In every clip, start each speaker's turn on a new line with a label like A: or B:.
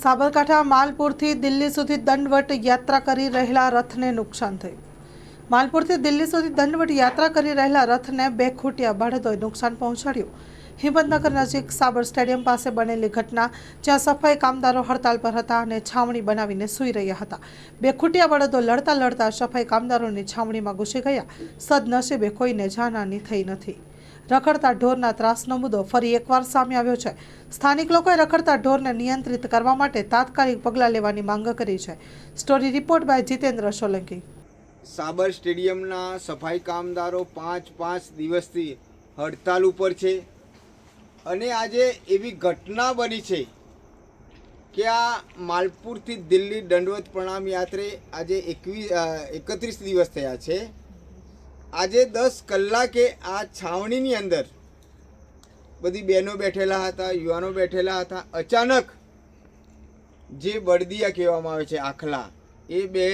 A: સાબરકાંઠા માલપુરથી દિલ્હી સુધી દંડવટ યાત્રા કરી રહેલા રથને નુકસાન થયું। માલપુરથી દિલ્હી સુધી દંડવટ યાત્રા કરી રહેલા રથને બે ખૂટિયા બળદોએ નુકસાન પહોંચાડ્યું। હિંમતનગર નજીક સાબર સ્ટેડિયમ પાસે બનેલી ઘટના, જ્યાં સફાઈ કામદારો હડતાલ પર હતા અને છાવણી બનાવીને સૂઈ રહ્યા હતા। બે ખૂટિયા બળદો લડતા લડતા સફાઈ કામદારોની છાવણીમાં ઘૂસી ગયા। સદનસીબે કોઈને જાનહાની થઈ નથી। રખડતા ઢોરના ત્રાસનો મુદ્દો ફરી એકવાર સામે આવ્યો છે। સ્થાનિક લોકોએ રખડતા ઢોરને નિયંત્રિત કરવા માટે તાત્કાલિક પગલાં લેવાની માંગ કરી છે। Story report by Jitendra Solanki.
B: Sabar સ્ટેડિયમના સફાઈ કામદારો પાંચ દિવસથી હડતાલ ઉપર છે અને આજે એવી ઘટના બની છે કે આ માલપુરથી દિલ્હી દંડવત પ્રણામ યાત્રે આજે 31 દિવસ થયા છે। આજે 10 કલાકે આ છાવણીની અંદર બધી બહેનો બેઠેલા હતા, યુવાનો બેઠેલા હતા। અચાનક જે બળદિયા કહેવામાં આવે છે, આખલા, એ બે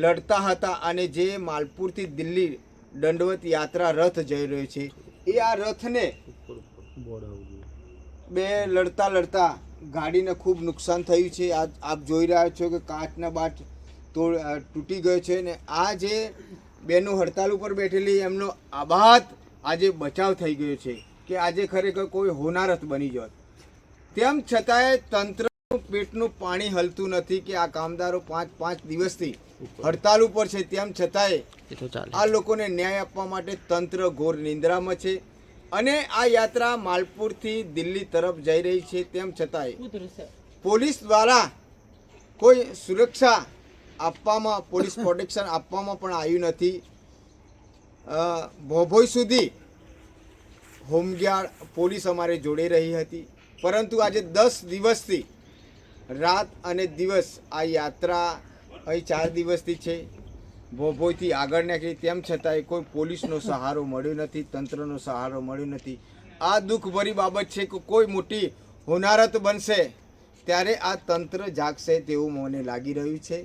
B: લડતા હતા અને જે માલપુરથી દિલ્હી દંડવત યાત્રા રથ જઈ રહ્યો છે, એ આ રથને બે લડતા ગાડીને ખૂબ નુકસાન થયું છે। આપ જોઈ રહ્યા છો કે કાચના બાટ તૂટી ગયો છે ને આ જે બેનો હડતાલ ઉપર બેઠેલી એમનો આબાદ આજે બચાવ થઈ ગયો છે કે આજે ખરેખર કોઈ હોનારત બની જોત। તેમ છતાંય તંત્રનું પેટનું પાણી હલતું નથી કે આ કામદારો પાંચ દિવસથી હડતાલ ઉપર છે, તેમ છતાંય આ લોકોને ન્યાય આપવા માટે તંત્ર ઘોર નિંદ્રામાં છે અને આ યાત્રા માલપુરથી દિલ્હી તરફ જઈ રહી છે। તેમ છતાંય પોલીસ દ્વારા કોઈ સુરક્ષા આપવામાં, પોલીસ પ્રોટેક્શન આપવામાં પણ આવ્યું નથી। ભોભોઈ સુધી હોમગાર્ડ પોલીસ અમારે જોડે રહી હતી, પરંતુ આજે 10 દિવસથી રાત અને દિવસ આ યાત્રા અહીં 4 દિવસથી છે, ભોભોઈથી આગળ નીકળી, તેમ છતાંય કોઈ પોલીસનો સહારો મળ્યો નથી, તંત્રનો સહારો મળ્યો નથી। આ દુઃખભરી બાબત છે કે કોઈ મોટી હોનારત બનશે ત્યારે આ તંત્ર જાગશે તેવું મને લાગી રહ્યું છે।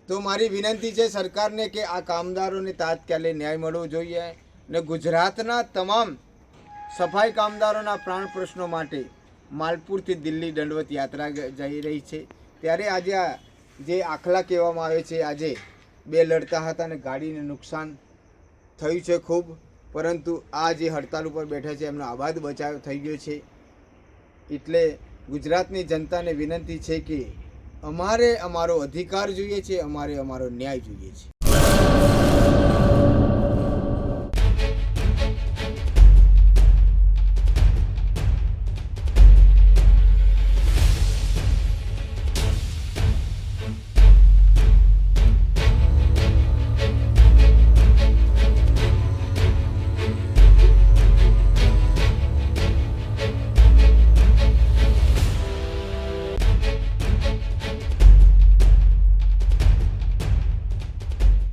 B: તો મારી વિનંતી છે સરકારને કે આ કામદારોને તાત્કાલિક ન્યાય મળવો જોઈએ અને ગુજરાતના તમામ સફાઈ કામદારોના પ્રાણ પ્રશ્નો માટે માલપુરથી દિલ્હી દંડવત યાત્રા જઈ રહી છે, ત્યારે આજે આ જે આખલા કહેવામાં આવે છે, આજે બે લડતા હતા અને ગાડીને નુકસાન થયું છે ખૂબ, પરંતુ આ જે હડતાલ ઉપર બેઠા છે એમનો આબાદ બચાવ થઈ ગયો છે। એટલે ગુજરાતની જનતાને વિનંતી છે કે અમારે અમારો અધિકાર જોઈએ છે, અમારે અમારો ન્યાય જોઈએ છે।